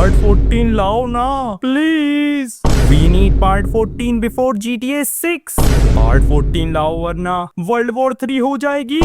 Part 14 लाओ ना please. We need part 14 before GTA 6। Part 14 लाओ वरना वर्ल्ड वॉर 3 हो जाएगी।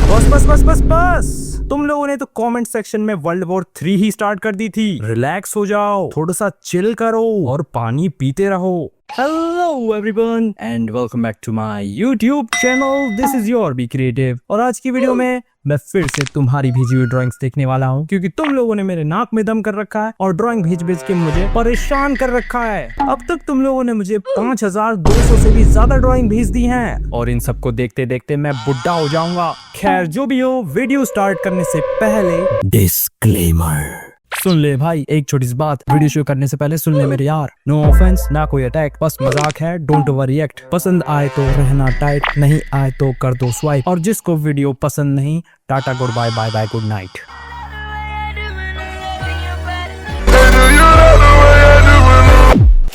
बस बस बस बस बस, तुम लोगों ने तो कमेंट सेक्शन में वर्ल्ड वॉर 3 ही स्टार्ट कर दी थी। रिलैक्स हो जाओ, थोड़ा सा चिल करो और पानी पीते रहो। Hello everyone and welcome back to my YouTube channel. This is your Be Creative। और आज की वीडियो में मैं फिर से तुम्हारी भेजी हुई ड्राइंग्स देखने वाला हूँ, क्योंकि तुम लोगों ने मेरे नाक में दम कर रखा है और ड्राइंग भेज भेज के मुझे परेशान कर रखा है। अब तक तुम लोगों ने मुझे 5200 से भी ज्यादा ड्राइंग भेज दी हैं और इन सबको देखते देखते मैं बुढ़ा हो जाऊंगा। खैर जो भी हो, वीडियो स्टार्ट करने से पहले डिस्क्लेमर सुन ले भाई। एक छोटी सी बात, वीडियो शुरू करने से पहले सुन ले मेरे यार। नो ऑफेंस, ना कोई अटैक, बस मजाक है। Don't over react. पसंद आए तो रहना टाइट, नहीं आए तो कर दो स्वाइप। और जिसको वीडियो पसंद नहीं, tata goodbye, bye bye, good night.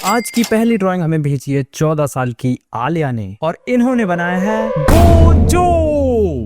आज की पहली ड्राइंग हमें भेजी है 14 साल की आलिया ने और इन्होंने बनाया है गोजो।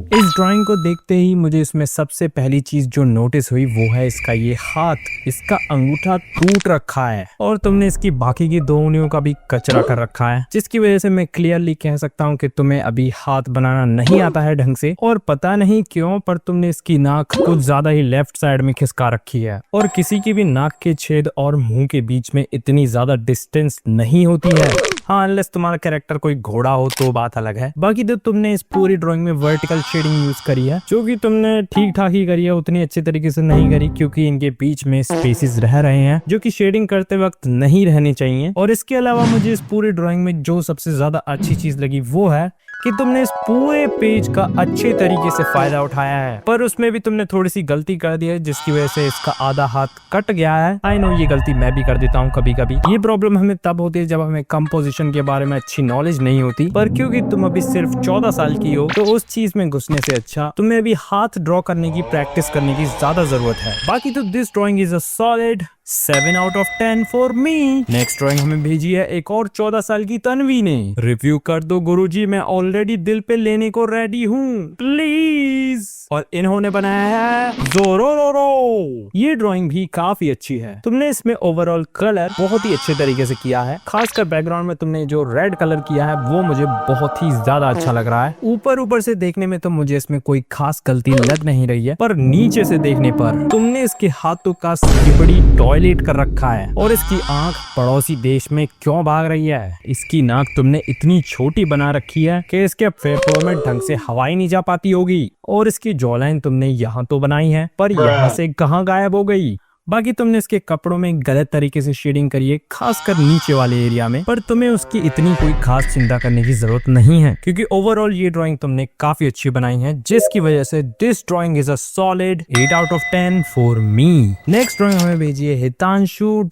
इस ड्राइंग को देखते ही मुझे इसमें सबसे पहली चीज जो नोटिस हुई वो है इसका ये हाथ। इसका अंगूठा टूट रखा है और तुमने इसकी बाकी की 2 उंगलियों का भी कचरा कर रखा है, जिसकी वजह से मैं क्लियरली कह सकता हूँ कि तुम्हें अभी हाथ बनाना नहीं आता है ढंग से। और पता नहीं क्यों पर तुमने इसकी नाक कुछ ज्यादा ही लेफ्ट साइड में खिसका रखी है और किसी की भी नाक के छेद और मुंह के बीच में इतनी ज्यादा डिस्टेंस नहीं होती है। हाँ, अनलेस तुम्हारा कैरेक्टर कोई घोड़ा हो तो बात अलग है। बाकी तो तुमने इस पूरी ड्राइंग में वर्टिकल शेडिंग यूज करी है, जो कि तुमने ठीक ठाक ही करी है, उतनी अच्छे तरीके से नहीं करी, क्योंकि इनके बीच में स्पेसेस रह रहे हैं जो कि शेडिंग करते वक्त नहीं रहने चाहिए। और इसके अलावा मुझे इस पूरी ड्राइंग में जो सबसे ज्यादा अच्छी चीज लगी वो है कि तुमने इस पूरे पेज का अच्छे तरीके से फायदा उठाया है, पर उसमें भी तुमने थोड़ी सी गलती कर दी है, जिसकी वजह से इसका आधा हाथ कट गया है। आई नो, ये गलती मैं भी कर देता हूँ कभी कभी। ये प्रॉब्लम हमें तब होती है जब हमें कंपोजिशन के बारे में अच्छी नॉलेज नहीं होती, पर क्योंकि तुम अभी सिर्फ 14 साल की हो तो उस चीज में घुसने से अच्छा तुम्हें अभी हाथ ड्रॉ करने की प्रैक्टिस करने की ज्यादा जरूरत है। बाकी तो this drawing is a solid 7 out of 10 for me. Next drawing हमें भेजी है एक और 14 साल की तन्वी ने। रिव्यू कर दो गुरुजी, मैं ऑलरेडी दिल पे लेने को रेडी हूँ प्लीज। और इन्होंने बनाया है जोरोरोरो। ये ड्राइंग भी काफी अच्छी है। तुमने इसमें ओवरऑल कलर बहुत ही अच्छे तरीके से किया है। खासकर बैकग्राउंड में तुमने जो रेड कलर किया है वो मुझे बहुत ही ज्यादा अच्छा लग रहा है। ऊपर से देखने में तो मुझे इसमें कोई खास गलती लग नहीं रही है, पर नीचे से देखने पर तुमने इसके हाथों का बड़ी टॉयलेट कर रखा है और इसकी आंख पड़ोसी देश में क्यों भाग रही है। इसकी नाक तुमने इतनी छोटी बना रखी है कि इसके फेफड़ों में ढंग से हवा ही नहीं जा पाती होगी। और इसकी जॉलाइन तुमने यहाँ तो बनाई है, पर यहाँ से कहाँ गायब हो गई। बाकी तुमने इसके कपड़ों में गलत तरीके से शेडिंग करी है, खासकर नीचे वाले एरिया में, पर तुम्हें उसकी इतनी कोई खास चिंता करने की जरूरत नहीं है, क्योंकि ओवरऑल ये ड्राइंग तुमने काफी अच्छी बनाई है, जिसकी वजह से this drawing is a solid 8 out of 10 for me. Next drawing हमें भेजी है हितांशु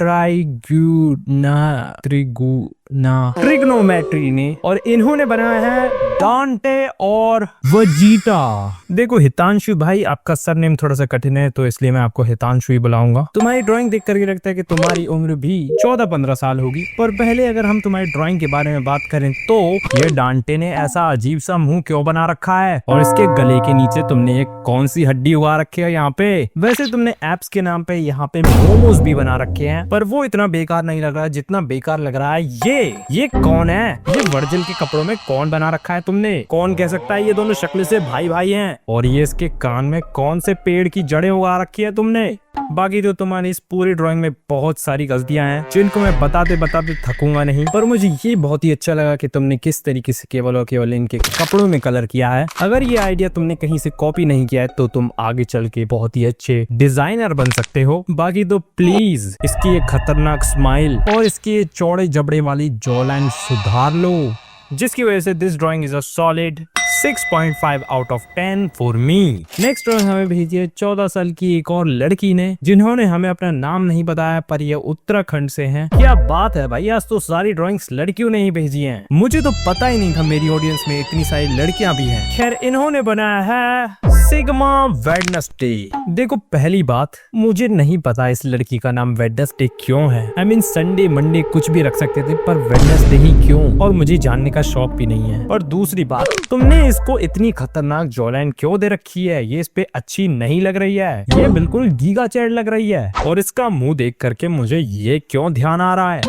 ट्रिग्नोमेट्री ने और इन्होंने बनाया है डांटे और वजीटा। देखो हितांशु भाई, आपका सरनेम थोड़ा सा कठिन है तो इसलिए मैं आपको हितांशु ही बुलाऊंगा। तुम्हारी ड्राइंग देख करके लगता है कि तुम्हारी उम्र भी 14-15 साल होगी, पर पहले अगर हम तुम्हारी ड्राइंग के बारे में बात करें तो ये डांटे ने ऐसा अजीब सा मुंह क्यों बना रखा है और इसके गले के नीचे तुमने एक कौन सी हड्डी उगा रखी है यहाँ पे। वैसे तुमने एप्स के नाम पे यहाँ पे मोमोज भी बना रखे हैं, पर वो इतना बेकार नहीं लग रहा है जितना बेकार लग रहा है ये कौन है। ये वर्जिल के कपड़ों में कौन बना रखा है तुमने। कौन कह सकता है ये दोनों शक्ल से भाई भाई हैं। और ये इसके कान में कौन से पेड़ की जड़ें उगा रखी है तुमने। बाकी तो तुम्हारी इस पूरी ड्राइंग में बहुत सारी गलतियां हैं जिनको मैं बताते बताते थकूंगा नहीं, पर मुझे ये बहुत ही अच्छा लगा कि तुमने किस तरीके से केवल और केवल इनके कपड़ों में कलर किया है। अगर ये आइडिया तुमने कहीं से कॉपी नहीं किया है तो तुम आगे चल के बहुत ही अच्छे डिजाइनर बन सकते हो। बाकी तो प्लीज इसकी ये खतरनाक स्माइल और इसकी चौड़े जबड़े वाली जॉलाइन सुधार लो, जिसकी वजह से this drawing is a solid 6.5 out of 10 for me. Next drawing हमें भेजी है 14 साल की एक और लड़की ने, जिन्होंने हमें अपना नाम नहीं बताया, पर ये उत्तराखंड से हैं। क्या बात है भाई, आज तो सारी ड्राइंग्स लड़कियों ने ही भेजी हैं। मुझे तो पता ही नहीं था मेरी ऑडियंस में इतनी सारी लड़कियां भी हैं। खैर इन्होंने बनाया है सिग्मा वेडनेसडे। देखो पहली बात, मुझे नहीं पता इस लड़की का नाम वेडनेसडे क्यों है। आई मीन संडे मंडे कुछ भी रख सकते थे, पर वेडनेसडे ही क्यों, और मुझे जानने का शौक भी नहीं है। और दूसरी बात, तुमने तुमने इसको इतनी खतरनाक जॉलाइन क्यों दे रखी है? ये इस पे अच्छी नहीं लग रही है, ये बिल्कुल गीगा चैट लग रही है। और इसका मुंह देख करके मुझे ये क्यों ध्यान आ रहा है?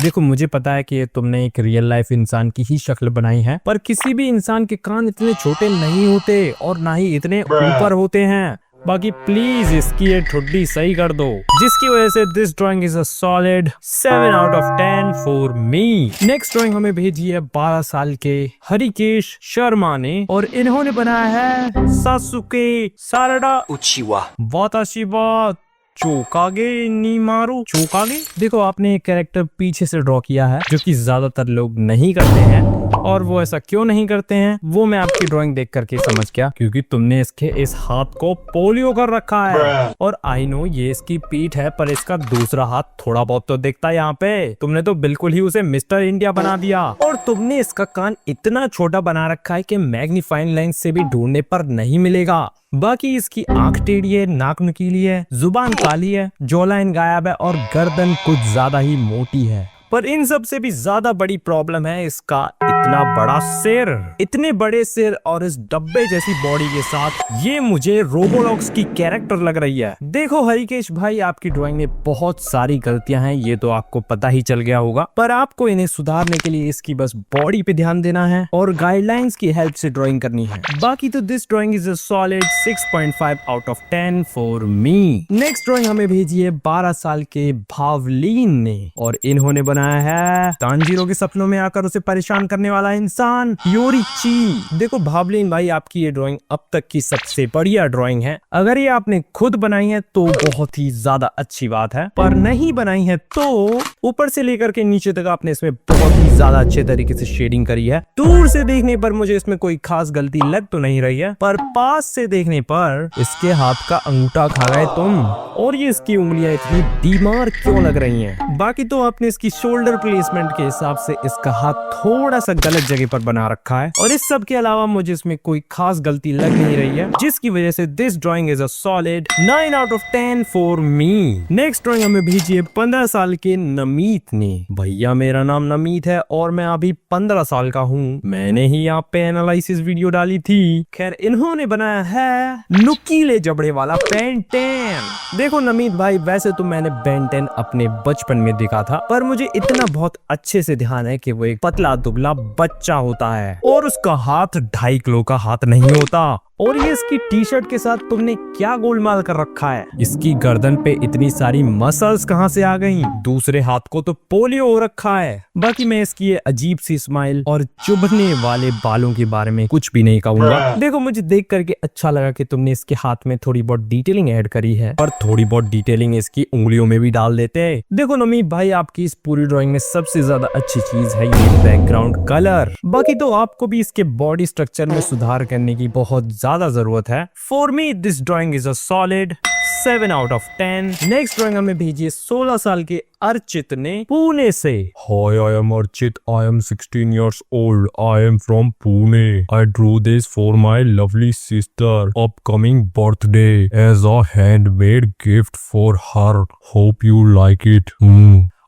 देखो मुझे पता है कि तुमने एक रियल लाइफ इंसान की ही शक्ल बनाई है, पर किसी भी इंसान के कान इतने छोटे नहीं होते और ना ही इतने ऊपर होते हैं। बाकी प्लीज इसकी ये ठुड्डी सही कर दो, जिसकी वजह से this drawing is a solid 7 out of 10 for me. Next drawing हमें भेजी है 12 साल के हरिकेश शर्मा ने और इन्होंने बनाया है सासुके सारडा उचिवा वाताशी वा चोकागे नीमारू चोकागे। देखो आपने एक कैरेक्टर पीछे से ड्रॉ किया है जो कि ज्यादातर लोग नहीं करते हैं, और वो ऐसा क्यों नहीं करते हैं वो मैं आपकी ड्राइंग देख करके समझ गया, क्योंकि तुमने इसके इस हाथ को पोलियो कर रखा है। और आई नो ये इसकी पीठ है, पर इसका दूसरा हाथ थोड़ा बहुत तो दिखता है यहाँ पे। तुमने तो बिल्कुल ही उसे मिस्टर इंडिया बना दिया। और तुमने इसका कान इतना छोटा बना रखा है कि मैग्नीफाइंग लेंस से भी ढूंढने पर नहीं मिलेगा। बाकी इसकी आंख टेढ़ी है, नाक नुकीली है, जुबान काली है, जॉलाइन गायब है और गर्दन कुछ ज्यादा ही मोटी है। पर इन सब से भी ज्यादा बड़ी प्रॉब्लम है इसका इतना बड़ा सिर। इतने बड़े सिर और इस डब्बे जैसी बॉडी के साथ ये मुझे रोबोलॉक्स की कैरेक्टर लग रही है। देखो हरिकेश भाई, आपकी ड्राइंग में बहुत सारी गलतियां हैं, ये तो आपको पता ही चल गया होगा, पर आपको इन्हें सुधारने के लिए इसकी बस बॉडी पे ध्यान देना है और गाइडलाइंस की हेल्प से ड्राइंग करनी है। बाकी तो this drawing is a solid 6.5 out of 10 for me. Next drawing हमें भेजी है 12 साल के भावलीन ने और इन्होंने बनाया है तांजीरो के सपनों में आकर उसे परेशान करने वाला इंसान योरिची। देखो भावलीन भाई, आपकी ये ड्राइंग अब तक की सबसे बढ़िया ड्राइंग है। अगर ये आपने खुद बनाई है तो बहुत ही ज्यादा अच्छी बात है, पर नहीं बनाई है तो ऊपर से लेकर के नीचे तक आपने इसमें बहुत ही ज्यादा अच्छे तरीके से शेडिंग करी है। दूर से देखने पर मुझे इसमें कोई खास गलती लग तो नहीं रही है, पर पास से देखने पर इसके हाथ का अंगूठा खा गए तुम। और ये इसकी उंगलियां इतनी बीमार क्यों लग रही हैं? बाकी तो आपने इसकी शोल्डर प्लेसमेंट के हिसाब से इसका हाथ थोड़ा सा गलत जगह पर बना रखा है, और इस सब के अलावा मुझे इसमें कोई खास गलती लग नहीं रही है, जिसकी वजह से this drawing is a solid 9 out of 10 for me. Next drawing हमें भेजी है 15 साल के नमीत ने। भैया मेरा नाम नमीत है और मैं अभी 15 साल का हूँ। मैंने ही यहाँ पे एनालिसिस वीडियो डाली थी। खैर इन्होंने बनाया है नुकीले जबड़े वाला बेन 10। देखो नमीत भाई, वैसे तो मैंने बेन 10 अपने बचपन में देखा था, पर मुझे इतना बहुत अच्छे से ध्यान है कि वो एक पतला दुबला बच्चा होता है और उसका हाथ 2.5 किलो का हाथ नहीं होता। और ये इसकी टी शर्ट के साथ तुमने क्या गोलमाल कर रखा है? इसकी गर्दन पे इतनी सारी मसल्स कहाँ से आ गई? दूसरे हाथ को तो पोलियो हो रखा है। बाकी मैं इसकी ये अजीब सी स्माइल और चुभने वाले बालों के बारे में कुछ भी नहीं कहूंगा। देखो मुझे देख करके अच्छा लगा कि तुमने इसके हाथ में थोड़ी बहुत डिटेलिंग ऐड करी है, और थोड़ी बहुत डिटेलिंग इसकी उंगलियों में भी डाल देते। देखो नमीत भाई, आपकी इस पूरी ड्राइंग में सबसे ज्यादा अच्छी चीज है ये बैकग्राउंड कलर। बाकी तो आपको भी इसके बॉडी स्ट्रक्चर में सुधार करने की बहुत ज्यादा जरूरत है। For me this drawing is a solid 7 out of 10। Next drawing हमें भेजिए 16 साल के अर्चित ने पुणे से। Hi, I am Archit. I am 16 years old. I am from Pune. I drew this for my lovely sister upcoming birthday as a handmade gift for her. Hope you like it.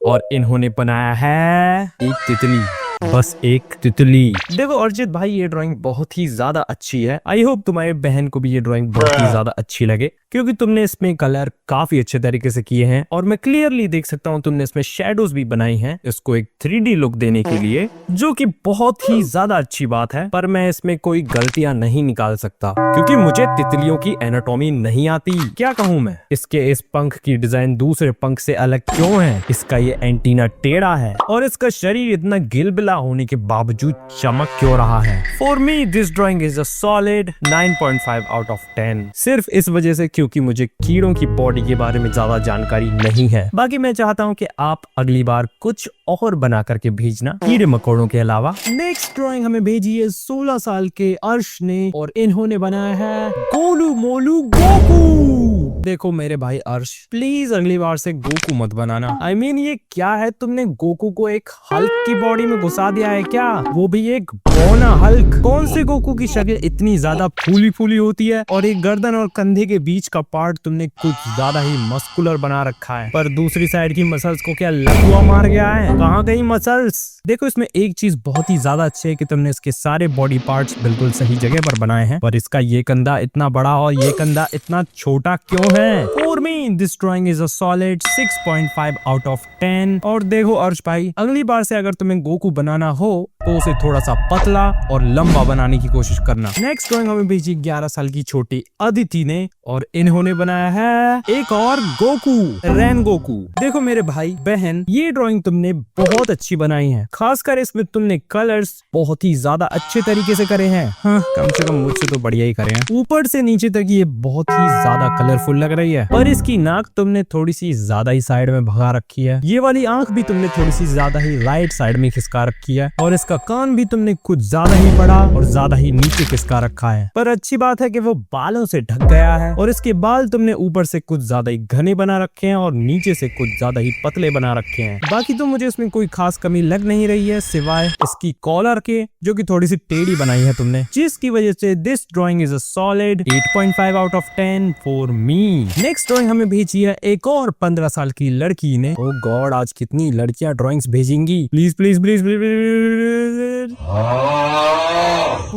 और इन्होंने बनाया है एक तितली, बस एक तितली। देखो अर्जित भाई, ये ड्राइंग बहुत ही ज्यादा अच्छी है। आई होप तुम्हारी बहन को भी ये ड्राइंग बहुत ही ज्यादा अच्छी लगे, क्योंकि तुमने इसमें कलर काफी अच्छे तरीके से किए हैं और मैं क्लियरली देख सकता हूँ तुमने इसमें शेडोज भी बनाई हैं इसको एक 3D लुक देने के लिए, जो कि बहुत ही ज्यादा अच्छी बात है। पर मैं इसमें कोई गलतियां नहीं निकाल सकता, क्योंकि मुझे तितलियों की एनाटॉमी नहीं आती। क्या कहूँ मैं, इसके इस पंख की डिजाइन दूसरे पंख से अलग क्यों है? इसका ये एंटीना टेढ़ा है और इसका शरीर इतना गिलबिला होने के बावजूद चमक क्यों रहा है? For me this drawing is a solid 9.5 out of 10। सिर्फ इस वजह से क्योंकि मुझे कीड़ों की बॉडी के बारे में ज्यादा जानकारी नहीं है। बाकी मैं चाहता हूँ कि आप अगली बार कुछ और बना करके भेजना कीड़े मकोड़ों के अलावा। नेक्स्ट ड्राइंग हमें भेजी है 16 साल के अर्श ने और इन्होंने बनाया है गोलू मोलू गोकू। देखो मेरे भाई अर्श, प्लीज अगली बार से गोकू मत बनाना। I mean, ये क्या है, तुमने गोकू को एक हल्क की बॉडी में घुसा दिया है क्या? वो भी एक बौना हल्क। कौन से गोकू की शक्ल इतनी ज्यादा फूली फूली होती है और एक गर्दन और कंधे के बीच का पार्ट तुमने कुछ ज्यादा ही मस्कुलर बना रखा है, पर दूसरी साइड की मसल्स को क्या लकवा मार गया है? कहाँ गई मसल्स? देखो इसमें एक चीज बहुत ही ज्यादा अच्छी है कि तुमने इसके सारे बॉडी पार्ट्स बिल्कुल सही जगह पर बनाए हैं, पर इसका ये कंधा इतना बड़ा और ये कंधा इतना छोटा क्यों है? For me this drawing is a solid 6.5 out of 10। और देखो अर्श भाई, अगली बार से अगर तुम्हें गोकू बनाना हो तो उसे थोड़ा सा पतला और लंबा बनाने की कोशिश करना। नेक्स्ट ड्राइंग हमें भेजी 11 साल की छोटी अदिति ने और इन्होंने बनाया है एक और गोकू, रेन गोकू। देखो मेरे भाई बहन, ये ड्राइंग तुमने बहुत अच्छी बनाई है, खासकर इसमें तुमने कलर्स बहुत ही ज्यादा अच्छे तरीके से करे हैं। हाँ, कम से कम मुझसे तो बढ़िया ही करे हैं। ऊपर से नीचे तक ये बहुत ही ज्यादा कलरफुल लग रही है, पर इसकी नाक तुमने थोड़ी सी ज्यादा ही साइड में भगा रखी है। ये वाली आंख भी तुमने थोड़ी सी ज्यादा ही राइट साइड में खिसका रखी है, और इसका कान भी तुमने कुछ ज्यादा ही बड़ा और ज्यादा ही नीचे खिसका रखा है। पर अच्छी बात है कि वो बालों से ढक गया है, और इसके बाल तुमने ऊपर से कुछ ज्यादा ही घने बना रखे हैं और नीचे से कुछ ज्यादा ही पतले बना रखे हैं। बाकी तो मुझे इसमें कोई खास कमी लग नहीं रही है, सिवाय इसकी कॉलर के, जो कि थोड़ी सी टेढ़ी बनाई है तुमने, जिसकी वजह से this drawing is a solid 8.5 out of 10 for me. Next drawing हमें भेजी है एक और 15 साल की लड़की ने। ओ गॉड, आज कितनी लड़कियां ड्राइंग्स भेजेंगी। Please please please please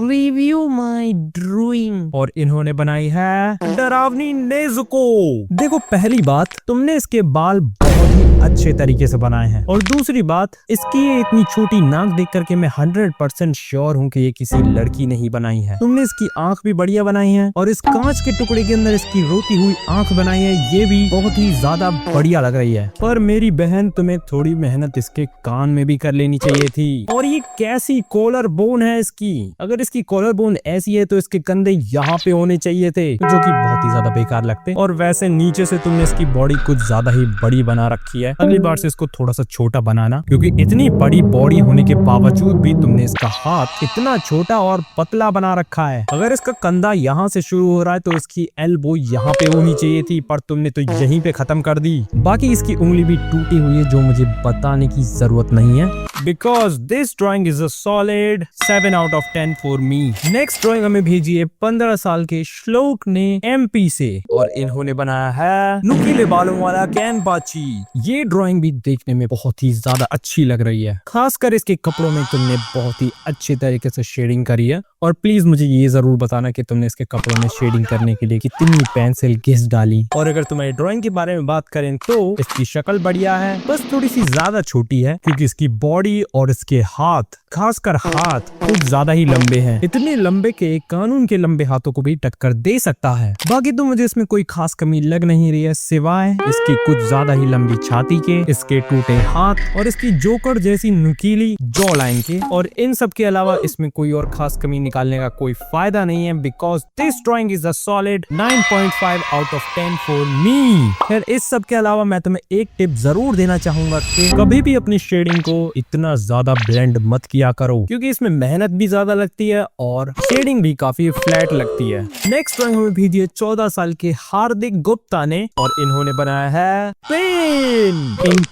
review my drawing. और इन्होंने बनाई है डरावनी नेज़ुको। देखो पहली बात, तुमने इसके बाल बहुत ही अच्छे तरीके से बनाए हैं, और दूसरी बात, इसकी ये इतनी छोटी नाक देख करके मैं 100% श्योर हूँ कि ये किसी लड़की ने ही बनाई है। तुमने इसकी आंख भी बढ़िया बनाई है, और इस कांच के टुकड़े के अंदर इसकी रोती हुई आंख बनाई है, ये भी बहुत ही ज्यादा बढ़िया लग रही है। पर मेरी बहन, तुम्हें थोड़ी मेहनत इसके कान में भी कर लेनी चाहिए थी। और ये कैसी कॉलर बोन है इसकी? अगर इसकी कॉलर बोन ऐसी है तो इसके कंधे यहाँ पे होने चाहिए थे, जो कि बहुत ही ज्यादा बेकार लगते। और वैसे नीचे से तुमने इसकी बॉडी कुछ ज्यादा ही बड़ी बना रखी है। अगली बार से इसको थोड़ा सा छोटा बनाना, क्योंकि इतनी बड़ी बॉडी होने के बावजूद भी तुमने इसका हाथ इतना छोटा और पतला बना रखा है। अगर इसका कंधा यहाँ से शुरू हो रहा है तो इसकी एल्बो यहाँ पे होनी चाहिए थी, पर तुमने तो यहीं पे खत्म कर दी। बाकी इसकी उंगली भी टूटी हुई है, जो मुझे बताने की जरूरत नहीं है, because this drawing is a solid 7 out of 10 for me. Next drawing हमें भेजी है 15 साल के श्लोक ने MP से, और इन्होंने बनाया है नुकीले बालों वाला कैनपाची। ये ड्राइंग भी देखने में बहुत ही ज्यादा अच्छी लग रही है, खासकर इसके कपड़ों में तुमने बहुत ही अच्छे तरीके से शेडिंग करी है। और प्लीज मुझे ये जरूर बताना कि तुमने इसके कपड़ों में शेडिंग करने के लिए कितनी पेंसिल घिस डाली। और अगर तुम्हारी ड्राइंग के बारे में बात करें तो इसकी शक्ल बढ़िया है, बस थोड़ी सी ज्यादा छोटी है, क्योंकि इसकी बॉडी और इसके हाथ, खासकर हाथ, कुछ ज्यादा ही लंबे हैं, इतने लंबे के कानून के लंबे हाथों को भी टक्कर दे सकता है। बाकी तो मुझे इसमें कोई खास कमी लग नहीं रही है, सिवाय इसकी कुछ ज्यादा ही लंबी छाती के, इसके टूटे हाथ और इसकी जोकर जैसी नुकीली जॉ लाइन के। और इन सब के अलावा इसमें कोई और खास कमी निकालने का कोई फायदा नहीं है, because this drawing is a solid 9.5 out of 10 for me. फिर इस सब के अलावा मैं तुम्हें एक टिप जरूर देना चाहूंगा कि कभी भी अपनी शेडिंग को इतना ज्यादा ब्लेंड मत किया करो, क्योंकि इसमें मेहनत भी ज्यादा लगती है और शेडिंग भी काफी फ्लैट लगती है। नेक्स्ट ड्राइंग हमें भेजी है 14 साल के हार्दिक गुप्ता ने, और इन्होंने बनाया है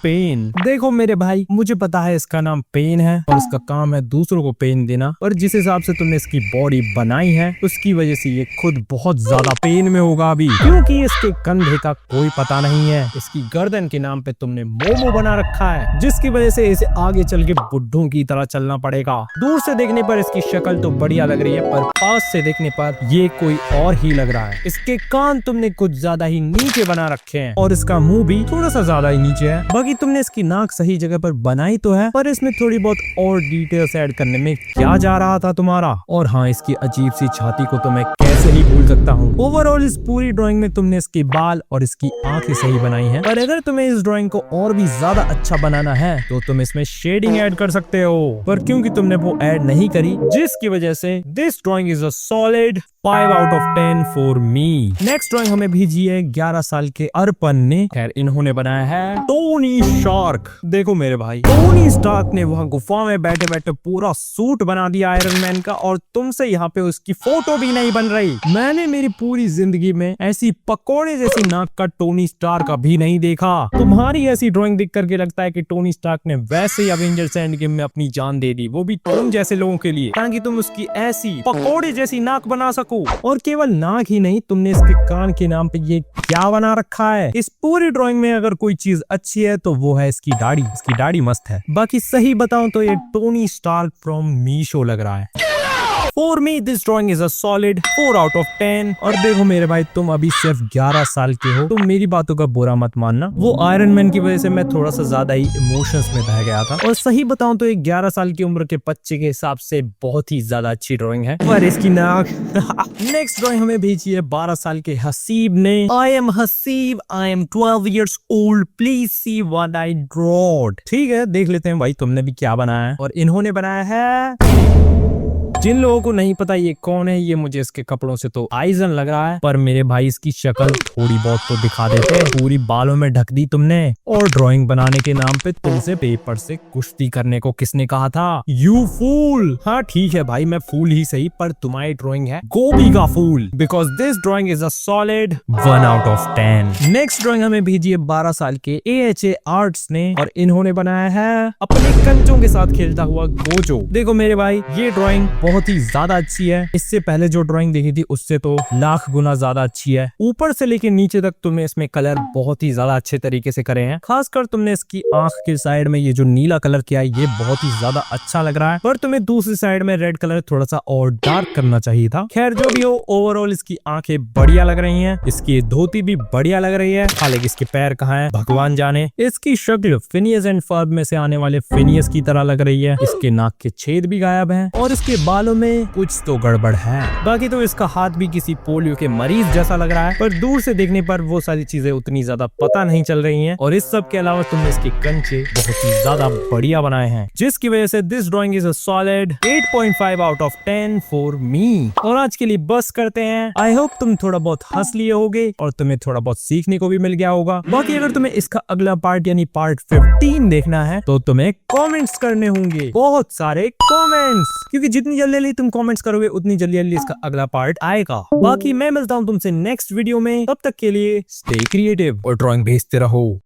पेन। देखो मेरे भाई, मुझे पता है इसका नाम पेन है और इसका काम है दूसरों को पेन देना, पर जिस हिसाब से तुमने इसकी बॉडी बनाई है उसकी वजह से ये खुद बहुत ज्यादा पेन में होगा अभी, क्योंकि इसके कंधे का कोई पता नहीं है। इसकी गर्दन के नाम पे तुमने मोमो बना रखा है, जिसकी वजह से इसे आगे चल के बुड्ढों की तरह चलना पड़ेगा। दूर से देखने पर इसकी शक्ल तो बढ़िया लग रही है, पर पास से देखने पर ये कोई और ही लग रहा है। इसके कान तुमने कुछ ज्यादा ही नीचे बना रखे हैं, और इसका मुंह भी थोड़ा सा ज्यादा ही नीचे है। बाकी तुमने इसकी नाक सही जगह पर बनाई तो है, पर इसमें थोड़ी बहुत और डिटेल्स ऐड करने में क्या जा रहा था तुम्हारा। और हाँ, इसकी अजीब सी छाती को तो मैं कैसे ही भूल सकता हूँ। ओवरऑल इस पूरी ड्राइंग में तुमने इसके बाल और इसकी आंखें सही बनाई हैं, पर अगर तुम्हें इस ड्राइंग को और भी ज्यादा अच्छा बनाना है तो तुम इसमें शेडिंग ऐड कर सकते हो, पर क्योंकि तुमने वो ऐड नहीं करी, जिसकी वजह से this drawing is a solid 5 out of 10 for me. Next drawing हमें भेजी है 11 साल के अर्पण ने। खैर, इन्होंने बनाया है टोनी शार्क। देखो मेरे भाई, टोनी स्टार्क ने वहां गुफा में बैठे बैठे पूरा सूट बना दिया आयरन मैन का, और तुमसे यहाँ पे उसकी फोटो भी नहीं बन रही। मैंने मेरी पूरी जिंदगी में ऐसी पकोड़े जैसी नाक का टोनी स्टार्क अभी नहीं देखा। तुम्हारी ऐसी ड्राइंग देख करके लगता है कि टोनी स्टार्क ने वैसे ही अवेंजर्स एंड गेम में अपनी जान दे दी, वो भी तुम जैसे लोगों के लिए, ताकि तुम उसकी ऐसी पकोड़े जैसी नाक बना सको। और केवल नाक ही नहीं, तुमने इसके कान के नाम पे ये क्या बना रखा है। इस पूरी ड्राइंग में अगर कोई चीज अच्छी है तो वो है इसकी दाढ़ी। इसकी दाढ़ी मस्त है। बाकी सही बताऊं तो ये टोनी स्टार्क फ्रॉम मीशो लग रहा है। For me, this drawing is a solid 4 out of 10। और देखो मेरे भाई, तुम अभी सिर्फ 11 साल के हो, तुम मेरी बातों का बुरा मत मानना। वो आयरन मैन की वजह से मैं थोड़ा सा ज्यादा ही इमोशंस में बह गया था, और सही बताऊं तो एक 11 साल की उम्र के बच्चे के हिसाब से बहुत ही ज्यादा अच्छी ड्राइंग है। पर इसकी नाक नेक्स्ट ड्राइंग हमें भेजी है 12 साल के हसीब ने। I am Haseeb, I am 12 years old, please see what I drawed। ठीक है, देख लेते हैं भाई तुमने भी क्या बनाया है। और इन्होंने बनाया है, जिन लोगों को नहीं पता ये कौन है, ये मुझे इसके कपड़ों से तो आइजन लग रहा है, पर मेरे भाई इसकी शक्ल थोड़ी बहुत तो दिखा देते। पूरी बालों में ढक दी तुमने, और ड्राइंग बनाने के नाम पे तुमसे पेपर से कुश्ती करने को किसने कहा था? You fool. हाँ ठीक है भाई, मैं फूल ही सही, पर तुम्हारी ड्राइंग है गोभी का फूल, because this drawing is a solid 1 out of 10। Next drawing हमें भेजी है 12 साल के AHA आर्ट्स ने, और इन्होंने बनाया है अपने कंचों के साथ खेलता हुआ गोजो। देखो मेरे भाई, ये ड्राइंग बहुत ही ज्यादा अच्छी है। इससे पहले जो ड्राइंग देखी थी उससे तो लाख गुना ज्यादा अच्छी है। ऊपर से लेके नीचे तक तुमने इसमें कलर बहुत ही ज्यादा अच्छे तरीके से करे हैं। खासकर तुमने इसकी आंख के साइड में ये जो नीला कलर किया है, ये बहुत ही ज्यादा अच्छा लग रहा है, पर तुम्हें दूसरी साइड में रेड कलर थोड़ा सा और डार्क करना चाहिए था। खैर जो भी हो, ओवरऑल इसकी आंखें बढ़िया लग रही है, इसकी धोती भी बढ़िया लग रही है। हालांकि इसके पैर कहाँ है भगवान जाने। इसकी शक्ल फिनियस एंड फर्ब में से आने वाले फिनियस की तरह लग रही है। इसके नाक के छेद भी गायब हैं, और इसके बालों में कुछ तो गड़बड़ है। बाकी तो इसका हाथ भी किसी पोलियो के मरीज जैसा लग रहा है, पर दूर से देखने पर वो सारी चीजें उतनी ज्यादा पता नहीं चल रही हैं। और इस सब के अलावा तुमने इसके कंचे बहुत ही ज्यादा बढ़िया बनाए हैं, जिसकी वजह से this drawing is a solid 8.5 out of 10 for me. और आज के लिए बस करते हैं। आई होप तुम थोड़ा बहुत हंस लिए होगे, और तुम्हें थोड़ा बहुत सीखने को भी मिल गया होगा। बाकी अगर तुम्हें इसका अगला पार्ट यानी पार्ट 15 देखना है, तो तुम्हें कमेंट्स करने होंगे, बहुत सारे कमेंट्स, क्योंकि जितनी जल्दी तुम कमेंट्स करोगे उतनी जल्दी इसका अगला पार्ट आएगा। बाकी मैं मिलता हूँ तुमसे नेक्स्ट वीडियो में, तब तक के लिए स्टे क्रिएटिव और ड्राइंग भेजते रहो।